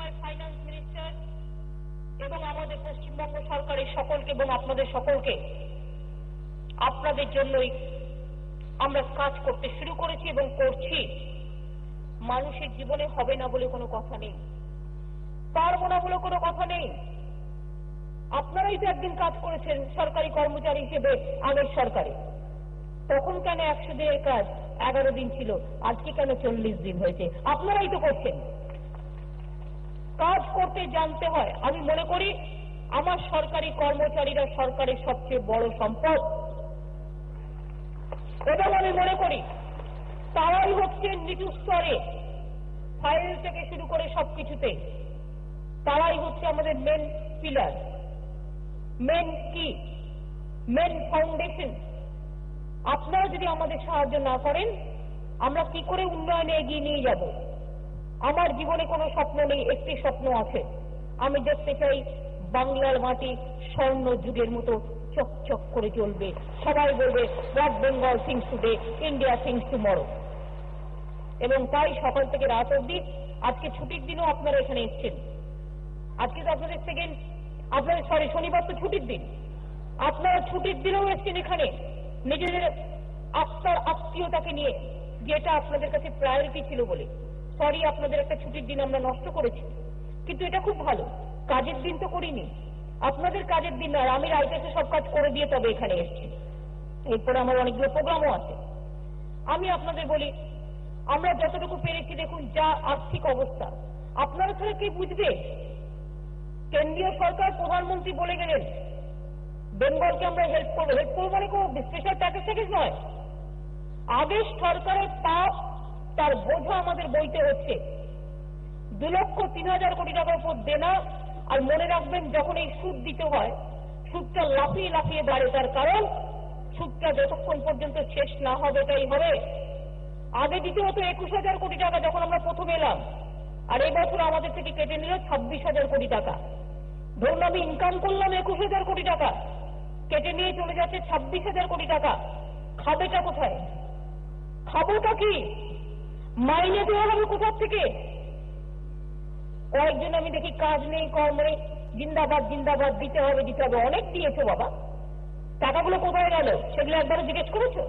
সময় finance minister এবং আমাদের পশ্চিমবঙ্গ সরকারের সকলকে এবং আপনাদের সকলকে আপনাদের জন্যই আমরা কাজ করতে শুরু করেছি এবং করছি। মানুষের জীবনে হবে না বলে কোনো কথা নেই, পারবো না বলে কোনো কথা নেই। আপনারাই তো একদিন কাজ করেছেন সরকারি কর্মচারী হিসেবে আগের সরকারে, তখন কেন 100 দিনের কাজ 11 দিন ছিল, আজকে কেন 40 দিন হয়েছে? আপনারাই তো করছেন। কাজ করতে জানতে হয়। আমি মনে করি আমার সরকারি কর্মচারীরা সরকারের সবচেয়ে বড় সম্পদ, এবং আমি মনে করি তারাই হচ্ছে নিচু স্তরে, ফাইল থেকে শুরু করে সবকিছুতে তারাই হচ্ছে আমাদের মেন পিলার, মেন কি, মেন ফাউন্ডেশন। আপনারা যদি আমাদের সাহায্য না করেন আমরা কি করে উন্নয়নে এগিয়ে নিয়ে যাব? আমার জীবনে কোনো স্বপ্ন নেই, একটি স্বপ্ন আছে। আমি দেখতে চাই বাংলার মাটি স্বর্ণ যুগের মতো চকচক করে চলবে। সবাই বলবে West Bengal things today, India things tomorrow. এবং তাই সকাল থেকে রাত অবধি, আজকে ছুটির দিনও আপনারা এখানে এসছেন। আজকে তো আপনাদের শনিবার তো ছুটির দিন, আপনারা ছুটির দিনেও এসছেন এখানে নিজেদের আত্মার আত্মীয়তাকে নিয়ে, যেটা আপনাদের কাছে প্রায়োরিটি ছিল বলে। সরি, আপনাদের একটা ছুটির দিন আমরা নষ্ট করেছি, কিন্তু এটা খুব ভালো। কাজের দিন তো করিনি, আপনাদের কাজের দিন। আর আমি রাইটার্সে সব কাজ করে দিয়ে তবে এখানে এসেছি। এরপরে আমার অনেকগুলো প্রোগ্রামও আছে। আমি আপনাদের বলি, আমরা যতটুকু পেরেছি, দেখুন যা আর্থিক অবস্থা, আপনারা ছাড়া কে বুঝবে? কেন্দ্রীয় সরকার প্রধানমন্ত্রী বলে গেলেন বেঙ্গলকে আমরা হেল্প করবো। হেল্প করবো মানে কোনো স্পেশাল প্যাকেজ নয়। আগে সরকারের পাপ, তার বোঝা আমাদের বইতে হচ্ছে। 2,03,000 কোটি টাকার উপর দেনা। আর মনে রাখবেন, যখন এই সুদ দিতে হয়, সুদটা লাফিয়ে লাফিয়ে বাড়ে। তার কারণ সুদটা যতক্ষণ পর্যন্ত শেষ না হবে তাই হবে। আগে দিতে হতো 21,000 কোটি টাকা যখন আমরা প্রথম এলাম, আর এবছর আমাদের থেকে কেটে নিল 26,000 কোটি টাকা। ধরুন আমি ইনকাম করলাম 21,000 কোটি টাকা, কেটে নিয়ে চলে যাচ্ছে 26,000 কোটি টাকা। খাবেটা কোথায়? খাবোটা কি? মাইনে দেওয়া হবে কোথার থেকে? কয়েকজন আমি দেখি কাজ নেই, কর্ম নেই, জিন্দাবাদ জিন্দাবাদ, দিতে হবে দিতে হবে। অনেক দিয়েছো বাবা, টাকাগুলো কোথায় গেল সেগুলো একবারও জিজ্ঞেস করেছো?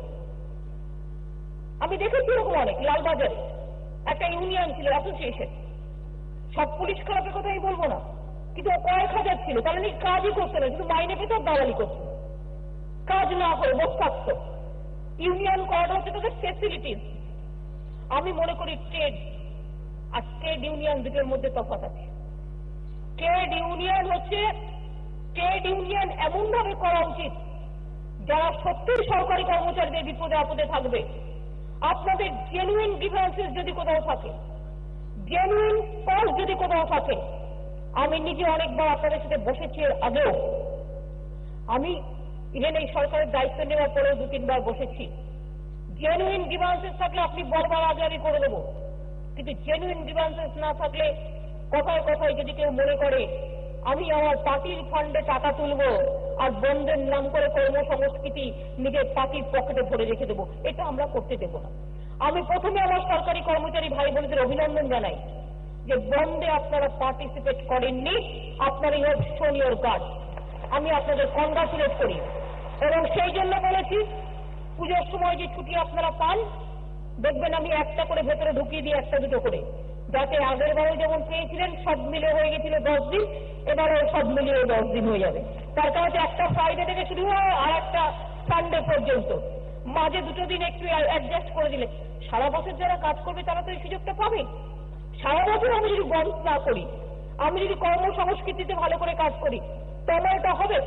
আমি দেখেছি এরকম অনেক। লালবাজারে একটা ইউনিয়ন ছিল, অ্যাসোসিয়েশন, সব পুলিশ খারাপের কথাই বলবো না, কিন্তু কয়েক হাজার ছিল। তাহলে কাজই করতে না, শুধু মাইনে পেত, দালালি করতো, কাজ না করে বসে থাকতো। ইউনিয়ন করাটা হচ্ছে তাদের ফেসিলিটিস। আমি মনে করি ট্রেড আর ট্রেড ইউনিয়ন দুটোর মধ্যে তফাৎ আছে। ট্রেড ইউনিয়ন এমন ভাবে করা উচিত যারা সত্যিই সরকারি কর্মচারীদের বিপদে আপদে থাকবে। আপনাদের জেনুইন গ্রিভেন্সেস যদি কোথাও থাকে, জেনুইন কজ যদি কোথাও থাকে, আমি নিজে অনেকবার আপনাদের সাথে বসেছি এর আগেও। আমি ইভেন এই সরকারের দায়িত্ব নেওয়ার পরেও 2-3 বার বসেছি। জেনুইন গ্রিভেন্সেস থাকলে আপনি বলবার আগে আমি করে দেবো, কিন্তু জেনুইন গ্রিভেন্সেস না থাকলে কথায় কথায় যদি কেউ মনে করে আমি আমার পার্টির ফান্ডে টাকা তুলবো আর বন্ধের নাম করে কর্মসংস্কৃতি নিজের পার্টির পকেটে ভরে রেখে দেবো, এটা আমরা করতে দেব না। আমি প্রথমে আমার সরকারি কর্মচারী ভাই বোনদের অভিনন্দন জানাই যে বন্ধে আপনারা পার্টিসিপেট করেননি, আপনারা you have shown your guard. আমি আপনাদের কংগ্রাচুলেট করি। এবং সেই জন্য বলেছি, পুজোর সময় যে ছুটি আপনারা পান, দেখবেন আমি একটা করে ভেতরে ঢুকিয়ে দিই, 1-2 করে, যাতে আগের বারে যেমন পেয়েছিলেন সব মিলে হয়ে গেছিল 10 দিন, এবারে সব মিলিয়ে 10 দিন হয়ে যাবে। তার কারণ একটা ফ্রাইডে থেকে শুরু হয় আর একটা সানডে পর্যন্ত, মাঝে 2 দিন একটু অ্যাডজাস্ট করে দিলে সারা বছর যারা কাজ করবে তারা তো এই সুযোগটা পাবে। সারা বছর আমি যদি বন্ধ না করি, আমি যদি কর্মসংস্কৃতিতে ভালো করে কাজ করি, তবে এটা হবে।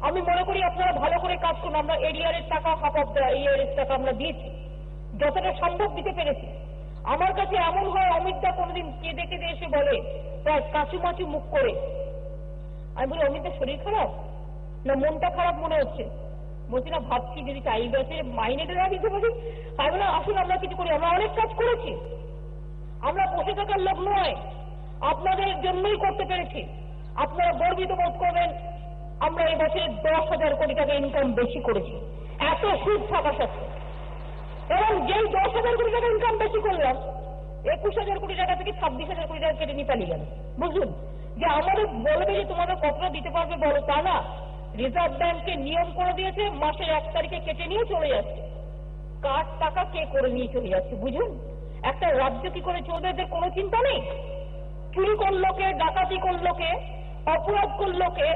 আমি মনে করি আপনারা ভালো করে কাজ করুন। আমরা এরিয়ারের টাকা, হাফ অফ দ্য ইয়ারের টাকা আমরা দিয়েছি, যতটা সম্ভব দিতে পেরেছি। আমার কাছে এমন হয়, অমিতদা কোনোদিন কেঁদে কেঁদে এসে বলে, প্রায় কাঁচুমাচু মুখ করে, আমি বলি অমিতদা শরীর খারাপ না মনটা খারাপ মনে হচ্ছে? বলছি না, ভাবছি যদি টাই ব্যাচে মাইনেটা না দিতে পারি। আমি বলে আসুন আমরা কিছু করি, আমরা অনেক কাজ করেছি, আমরা বসে থাকার লোক নয়, আপনাদের জন্যই করতে পেরেছি। আপনারা গর্বিত বোধ করবেন, আমরা এই বছরে 10,000 কোটি টাকা ইনকাম বেশি করেছি, এত সুদ থাকা সত্ত্বেও। এবং যেই 10,000 কোটি টাকা ইনকাম বেশি করলাম, 21,000 কোটি টাকা থেকে 26,000 কোটি টাকা কেটে নিয়ে পালিয়ে গেল। বুঝুন যে আমাদের বলবে যে তোমাদের কতটা দিতে পারবে বলো, তা না। রিজার্ভ ব্যাংকে নিয়ম করে দিয়েছে মাসের 1 তারিখে কেটে নিয়ে চলে যাচ্ছে। কার টাকা কে করে নিয়ে চলে যাচ্ছে বুঝুন। একটা রাজ্য কি করে চলবে এদের কোনো চিন্তা নেই। চুরি করলো কে, ডাকাতি করলো কে, অপরাধ করলো কে,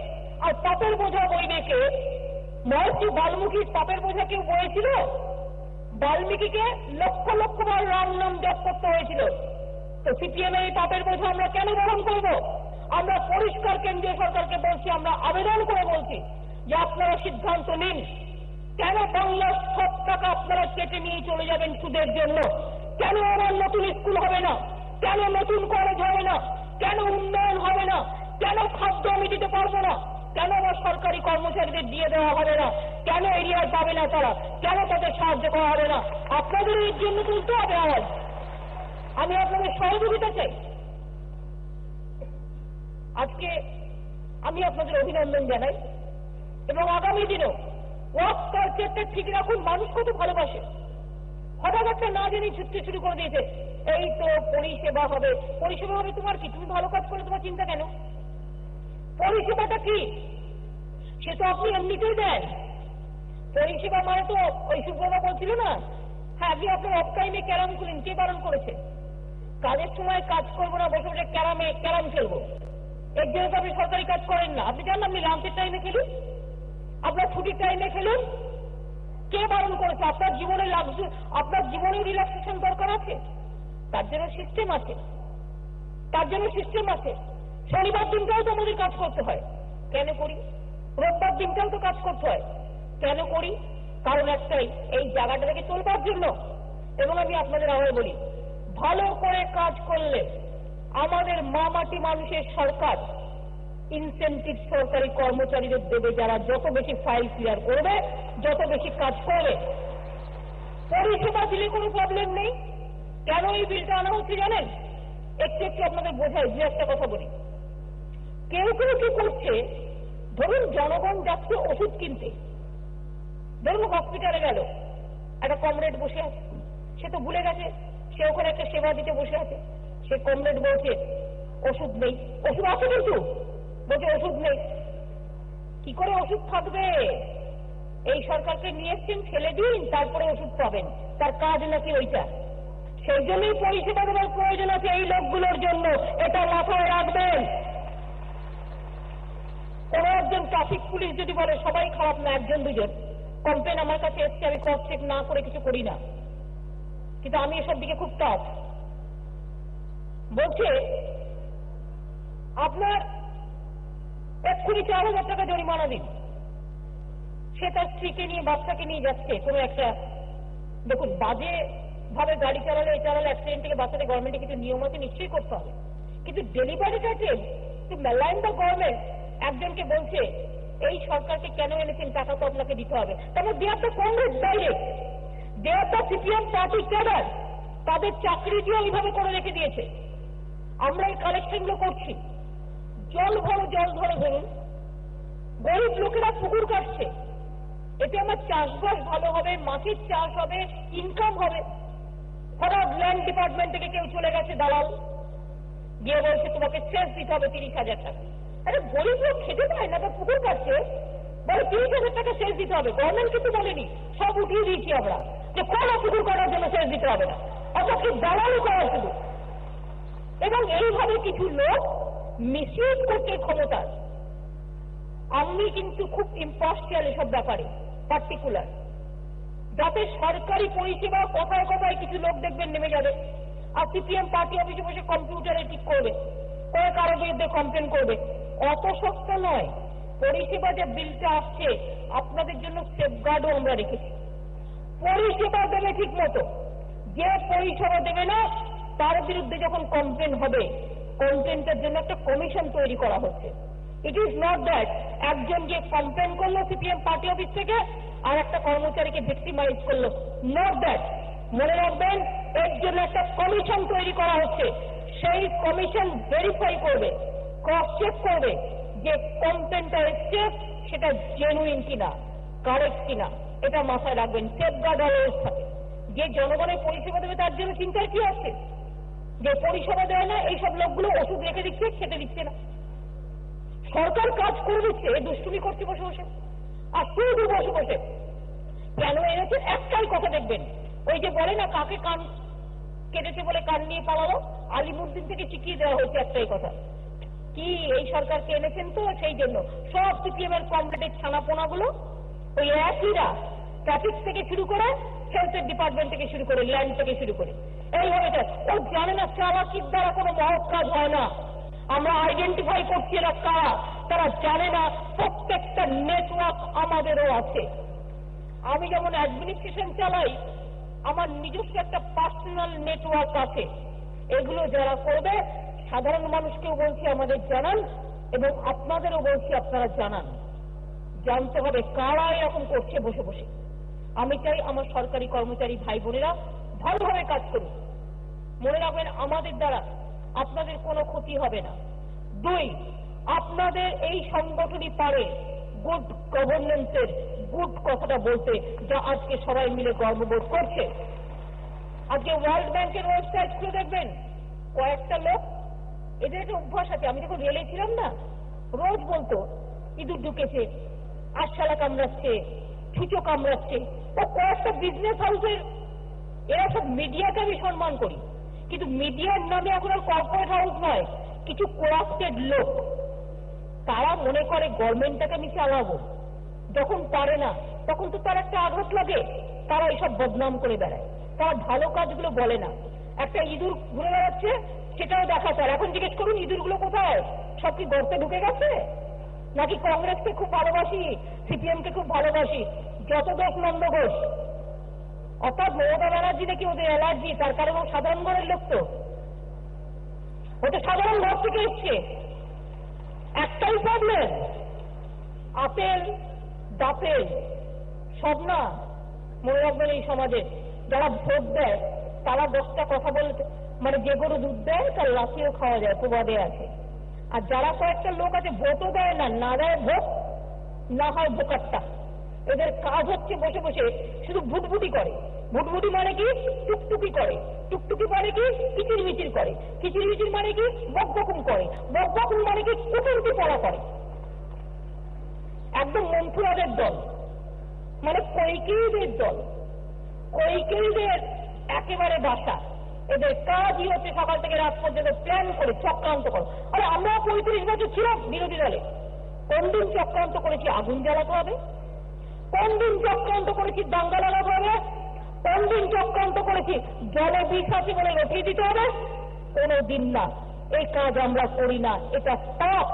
আর পাপের বোঝা বইবে কে? মহর্ষি বাল্মীকির পাপের বোঝা কেউ বয়েছিল? বাল্মীকিকে লক্ষ লক্ষ বার রাম নাম জপ করতে হয়েছিল। তো সিপিএম এই পাপের বোঝা আমরা কেন বহন করব? আমরা পরিষ্কার কেন্দ্রীয় সরকারকে বলছি, আমরা আবেদন করে বলছি যে আপনারা সিদ্ধান্ত নিন। কেন বাংলার সব টাকা আপনারা কেটে নিয়ে চলে যাবেন সুদের জন্য? কেন আমার নতুন স্কুল হবে না? কেন নতুন কলেজ হবে না? কেন উন্নয়ন হবে না? কেন খাদ্য আমি দিতে পারবো না? কেন আমার সরকারি কর্মচারীদের দিয়ে দেওয়া হবে না? কেন এরিয়ার পাবে না তারা? কেন তাদের সাহায্য করা হবে না? আপনাদের এর জন্য তুলতে হবে আওয়াজ। আমি আপনাদের সহযোগিতা চাই। আজকে আমি আপনাদের অভিনন্দন জানাই এবং আগামী দিনেও ওয়াক্ফ কালচারটা ঠিক রাখুন। মানুষ কত ভালোবাসে। হঠাৎ একটা না জেনে ছুটতে শুরু করে দিয়েছে, এই তো পরিষেবা হবে। পরিষেবা হবে তোমার কি? তুমি ভালো কাজ করলে তোমার চিন্তা কেন? পরিষেবাটা কি? সে তো আপনি এমনিতেই দেন। পরিষেবা মানে তো ওই সুব্রতা বলছিল না, হ্যাঁ আপনি আপনার অফ টাইমে ক্যারাম খুলেন। কে বারণ করেছে? কাজের সময় কাজ করবো না, বসে বসে ক্যারাম খেলবো, এর জন্য তো আপনি সরকারি কাজ করেন না। আপনি জানেন আপনি লাঞ্চের টাইমে খেলুন, আপনার ছুটির টাইমে খেলুন। কে বারণ করেছে? আপনার জীবনে আপনার জীবনে রিল্যাক্সেশন দরকার আছে, তার জন্য সিস্টেম আছে, তার জন্য সিস্টেম আছে। শনিবার দিনটাও তো আমাদের কাজ করতে হয়, কেন করি? রোববার দিনটাও তো কাজ করতে হয়, কেন করি? কারণ একটাই, এই জায়গাটা থেকে চলবার জন্য। এবং আমি আপনাদের আবার বলি, ভালো করে কাজ করলে আমাদের মাটি মানুষের সরকার ইনসেন্টিভ সরকারি কর্মচারীদের দেবে, যারা যত বেশি ফাইল ক্লিয়ার করবে, যত বেশি কাজ করবে। পরিষেবা দিলে কোনো প্রবলেম নেই। কেন এই বিলটা আনা হচ্ছে জানেন? একটু একটু আপনাদের বোঝাই, দু একটা কথা বলি। কেউ কেউ কি করছে, ধরুন জনগণ যাচ্ছে ওষুধ কিনতে, ধরুন হসপিটালে গেল, একটা কমরেড বসে আছে, সে তো ভুলে গেছে সে ওখানে একটা সেবা দিতে বসে আছে। সে কমরেড বলছে ওষুধ নেই, ওষুধ আছে কিন্তু বলছে ওষুধ নেই। কি করে ওষুধ থাকবে? এই সরকারকে নিয়ে এসছেন, ফেলে দিন, তারপরে ওষুধ পাবেন। তার কাজ নাকি ওইটা। সেই জন্যই পরিষেবা দেওয়ার প্রয়োজন আছে এই লোকগুলোর জন্য, এটা মাথায় রাখবেন। কোন একজন ট্রাফিক পুলিশ যদি বলে সবাই খারাপ না, একজন দুজন কমপ্লেন আমার কাছে এসছে, আমি ক্রস চেক না করে কিছু করি না, কিন্তু আমি এসব দিকে খুব টাফ। বলছে আপনার এক্ষুনি 4,000 টাকা জরিমানা দিন। সে তার স্ত্রীকে নিয়ে বাচ্চাকে নিয়ে যাচ্ছে কোনো একটা, দেখুন বাজে ভাবে গাড়ি চালালে অ্যাক্সিডেন্ট থেকে বাচ্চাদের গভর্নমেন্টে কিছু নিয়ম আছে, নিশ্চয়ই করতে হবে, কিন্তু ডেলিভারিটা টু মেলাইন দ্য গভর্নমেন্ট। একজনকে বলছে এই সরকারকে কেন এনেছেন, টাকা তো আপনাকে দিতে হবে। তারপর they are the Congress direct, they are the CPM party cadre, তাদের চাকরিটিও এইভাবে করে রেখে দিয়েছে। আমরা এই কালেকশনগুলো করছি, জল ধরো ধরুন, গরিব লোকেরা পুকুর কাটছে, এতে আমার চাষবাস ভালো হবে, মাছের চাষ হবে, ইনকাম হবে। হঠাৎ ল্যান্ড ডিপার্টমেন্ট থেকে কেউ চলে গেছে দালাল, গিয়ে বলছে তোমাকে সেচ দিতে হবে 30,000 টাকা। আরে গরিব লোক খেতে পায় না, তো পুকুর কাটছে, বলে 30,000 টাকা সেচ দিতে হবে। গভর্নমেন্ট কিন্তু বলেনি, সব উঠিয়ে দিয়েছি আমরা যে কোনো পুকুর কাটার জন্য সেচ দিতে হবে না, অর্থাৎ কি দালালই করা শুধু। এবং এইভাবে কিছু লোক মিসইউজ করছে ক্ষমতার। আমি কিন্তু খুব ইম্পার্শিয়াল এসব ব্যাপারে, পার্টিকুলার, যাতে সরকারি পরিষেবা কথায় কথায় কিছু লোক দেখবেন নেমে যাবে, আর সিপিএম পার্টি অফিসে বসে কম্পিউটারে ঠিক করবে, করে কারো বিরুদ্ধে কমপ্লেন করবে। অত শক্ত নয়। পরিষেবা যে বিলটা আসছে আপনাদের জন্য সেফগার্ডও আমরা রেখেছি। পরিষেবা দেবে ঠিক মতো, যে পরিষেবা দেবে না তার বিরুদ্ধে যখন কমপ্লেন হবে, কমপ্লেনটার জন্য একটা কমিশন তৈরি করা হচ্ছে। ইট ইজ নট দ্যাট একজন যে কমপ্লেন করলো সিপিএম পার্টি অফিস থেকে আর একটা কর্মচারীকে ভিক্টিমাইজ করলো, নট দ্যাট। মনে রাখবেন, এর জন্য একটা কমিশন তৈরি করা হচ্ছে। সেই কমিশন ভেরিফাই করবে, ক্রস চেক করবে যে কমপ্লেনটা এসছে সেটা জেনুইন কিনা, কারেক্ট কিনা। এটা মাথায় রাখবেন, সেফগার্ড অলওয়েজ থাকে। যে জনগণের পরিষেবা দেবে তার জন্য চিন্তার কি আছে? যে পরিষেবা দেয় না এইসব লোকগুলো ওষুধ রেখে দিচ্ছে, খেতে দিচ্ছে না। সরকার কাজ করে দিচ্ছে, দুষ্টুমি করছে বসে বসে, আর শুধু বসে বসে। কেন এনেছে? একটাই কথা দেখবেন, ওই যে বলে না কাকে কান কেটেছে বলে কান নিয়ে পালালো, আলিমুদ্দিন থেকে শিখিয়ে দেওয়া হয়েছে একটাই কথা, কি এই সরকারকে এনেছেন তো সেই জন্য সব সিপিএমের কমপ্লিটেড ছানাপোনাগুলো ওই একইরা, ট্রাফিক থেকে শুরু করে হেলথের ডিপার্টমেন্ট থেকে শুরু করে ল্যান্ড থেকে শুরু করে এইভাবে। ও জানে না চালাকির দ্বারা কোনো মহৎ কাজ হয় না। আমরা আইডেন্টিফাই করছি এরা কারা, তারা জানে না প্রত্যেকটা নেটওয়ার্ক আমাদেরও আছে। আমি যেমন অ্যাডমিনিস্ট্রেশন চালাই, আমার নিজস্ব একটা পার্সোনাল নেটওয়ার্ক আছে। এগুলো যারা করবে সাধারণ মানুষকেও বলছি আমাদের জানান, এবং আপনাদেরও বলছি আপনারা জানান। জানতে হবে কারা এরকম করছে বসে বসে। আমি চাই আমার সরকারি কর্মচারী ভাই বোনেরা ভালোভাবে কাজ করুন। মনে রাখবেন আমাদের দ্বারা আপনাদের কোনো ক্ষতি হবে না। 2, আপনাদের এই সংগঠনই পারে গুড গভর্নেন্সের গুড কথাটা বলতে, যা আজকে সবাই মিলে গর্ববোধ করছে। আজকে ওয়ার্ল্ড ব্যাংকের ওয়েবসাইট খুলে দেখবেন, কয়েকটা লোক, এদের একটা অভ্যাস আছে, আমি যখন রেলে ছিলাম না, রোজ বলতো ইঁদুর ঢুকেছে, আরশালা কামড়াচ্ছে, ছুঁচো কামড়াচ্ছে। ও কয়েকটা বিজনেস হাউসের, এরা সব মিডিয়াকে আমি সম্মান করি, কিন্তু মিডিয়ার নামে এখন আর কর্পোরেট হাউস নয়, কিছু করাপ্টেড লোক, তারা মনে করে গভর্নমেন্টটাকে আমি চালাবো। যখন পারে না তখন তো তার একটা আঘাত লাগে, তারা এইসব বদনাম করে বেড়ায়, তারা ভালো কাজগুলো বলে না। একটা ইঁদুর ঘুরে বেড়াচ্ছে সেটাও দেখাচ্ছে, আর এখন জিজ্ঞেস করুন ইঁদুরগুলো কোথায়, সব কি গর্তে ঢুকে গেছে, নাকি কংগ্রেসকে খুব ভালোবাসি, সিপিএমকে খুব ভালোবাসি, যত দোষ নন্দঘোষ। অর্থাৎ মমতা ব্যানার্জি নাকি ওদের অ্যালার্জি, তার কারণ ও সাধারণ ঘরের লোক, তো ওটা সাধারণ ঘর থেকে এসছে। একটাই প্রবলেম, আপেল দাপেল সব না। মনে রাখবেন এই সমাজে যারা ভোট দেয় তারা 10টা কথা বলতে, মানে যে গরু দুধ দেয় তার লাঠিও খাওয়া যায়, প্রবাদে আছে। আর যারা কয়েকটা লোক আছে ভোটও দেয় না, না দেয় ভোট, না হয় ভোকারটা, এদের কাজ হচ্ছে বসে বসে শুধু ভুটভুটি করে। ভুটভুটি মানে কি? টুকটুকি করে। টুকটুকি মানে কি? কিচির মিচির করে। কিচির মিচির মানে কি? বকবকুম করে। বকবকুম মানে কি? কুটুরটি পড়া করে। একদম মন্থুরাদের দল, মানে কৈকেয়ীদের দল, কৈকেয়ীদের একেবারে বাসা। এদের কাজই হচ্ছে সকাল থেকে রাত পর্যন্ত প্ল্যান করে চক্রান্ত করো। আরে আমরা 35 বছর ছিলাম বিরোধী দলে, কোন দিন চক্রান্ত করেছি আগুন জ্বালাতে হবে, কোন দিন চক্রান্ত করেছি দাঙ্গা লাগাতে হবে, কোন দিন চক্রান্ত করেছি জলে বিষ আছে বলে রটিয়ে দিতে হবে? কোনো দিন না। এই কাজ আমরা করি না, এটা পাপ।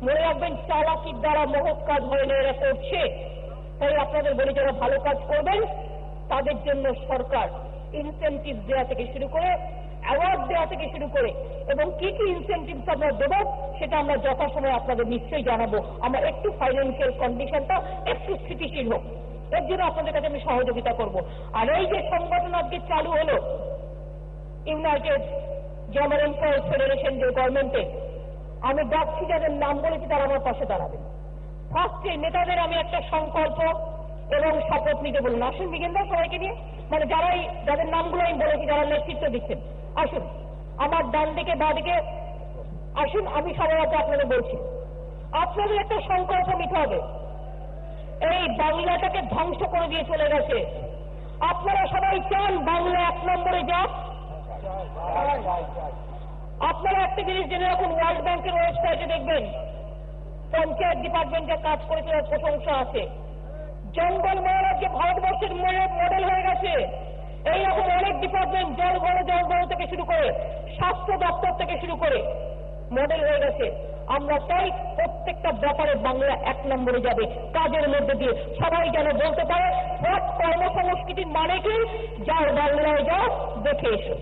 মনে রাখবেন চালাকির দ্বারা মহৎ কাজ হয় না, এরা করছে। তাই আপনাদের বলি যারা ভালো কাজ করবেন তাদের জন্য সরকার ইনসেন্টিভ দেওয়া থেকে শুরু করে, অ্যাওয়ার্ড দেওয়া থেকে শুরু করে, এবং কি কি ইনসেন্টিভ আমরা দেবো সেটা আমরা যথাসময়ে আপনাদের নিশ্চয়ই জানাবো। আমরা একটু ফাইন্যান্সিয়াল কন্ডিশনটা একটু স্থিতিশীল হোক, এর জন্য আপনাদের কাছে আমি সহযোগিতা করব। আর এই যে সংগঠন আজকে চালু হলো ইউনাইটেড জার্মান এমপ্লয়ার্স ফেডারেশন, যে গভর্নমেন্টে, আমি ডাকছি যাদের নাম বলেছি তারা আমার পাশে দাঁড়াবেন। ফার্স্টে নেতাদের আমি একটা সংকল্প এবং শপথ নিতে বলুন। আসুন বিগেন্দ্র সবাইকে নিয়ে, মানে যাদের নামগুলো আমি বলেছি, যারা নেতৃত্ব দিচ্ছেন, আসুন আমার ডান দিকে বা দিকে আসুন। আমি সবাই আপনাদের বলছি, আপনাদের একটা সংকল্প নিতে হবে। এই বাংলাটাকে ধ্বংস করে দিয়ে চলে গেছে। আপনারা সবাই চান বাংলা 1 নম্বরে যাক। আপনারা একটা জিনিস জেনে রাখুন, ওয়ার্ল্ড ব্যাংকের ওয়েবসাইটে দেখবেন পঞ্চায়েত ডিপার্টমেন্টে কাজ করেছে, প্রশংসা আছে। জঙ্গল মহারাজ যে ভারতবর্ষের মডেল হয়ে গেছে, এইরকম অনেক ডিপার্টমেন্ট, জল বড় থেকে শুরু করে স্বাস্থ্য দপ্তর থেকে শুরু করে মডেল হয়ে গেছে। আমরা চাই প্রত্যেকটা ব্যাপারে বাংলা 1 নম্বরে যাবে, কাজের মধ্যে দিয়ে। সবাই যেন বলতে পারে কর্মসংস্কৃতির মানে কি, যাও বাংলায় যাও দেখে এসো,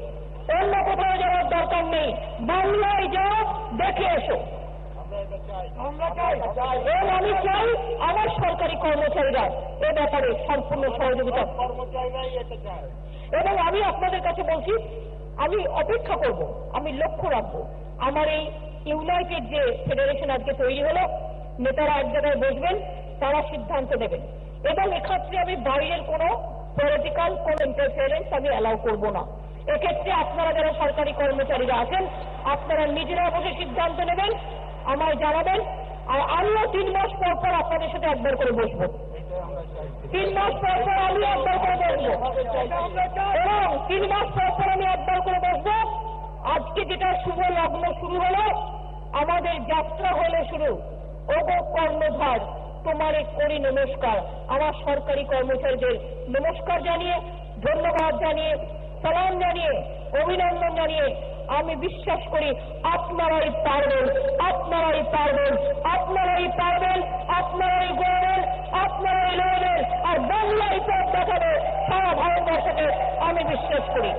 অন্য কোথাও যাওয়ার দরকার নেই, বাংলায় যাও দেখে এসো। এবং আমি চাই আমার সরকারি কর্মচারীরা এ ব্যাপারে সম্পূর্ণ সহযোগিতা। এবং আমি আপনাদের কাছে বলছি, আমি অপেক্ষা করব, আমি লক্ষ্য রাখবো। আমার এই ইউনাইটেড যে ফেডারেশন আজকে তৈরি হলো, নেতারা এক জায়গায় বসবেন, তারা সিদ্ধান্ত নেবেন। এবং এক্ষেত্রে আমি বাইরের কোনো পলিটিক্যাল কোন ইন্টারফিয়ারেন্স আমি অ্যালাউ করব না। এক্ষেত্রে আপনারা যারা সরকারি কর্মচারীরা আছেন আপনারা নিজেরা বসে সিদ্ধান্ত নেবেন, আমায় জানাবেন, আর আমিও 3 মাস পর পর আপনাদের সাথে একবার করে বসবো। 3 মাস পর পর আমি একবার করে বসবো এবং 3 মাস পর পর আমি একবার করে বসবো। আজকে যেটা শুভ লগ্ন শুরু হলো, আমাদের যাত্রা হলে শুরু। ওগো কর্ণধার তোমারে করি নমস্কার। আমার সরকারি কর্মচারীদের নমস্কার জানিয়ে, ধন্যবাদ জানিয়ে, সালাম জানিয়ে, অভিনন্দন জানিয়ে আমি বিশ্বাস করি আপনারাই পারবেন, আপনারাই পারবেন, আপনারাই পারবেন, আপনারাই গড়বেন, আপনারাই লড়বেন, আর বাংলায় পথ দেখাবে সারা ভারতবর্ষকে আমি বিশ্বাস করি।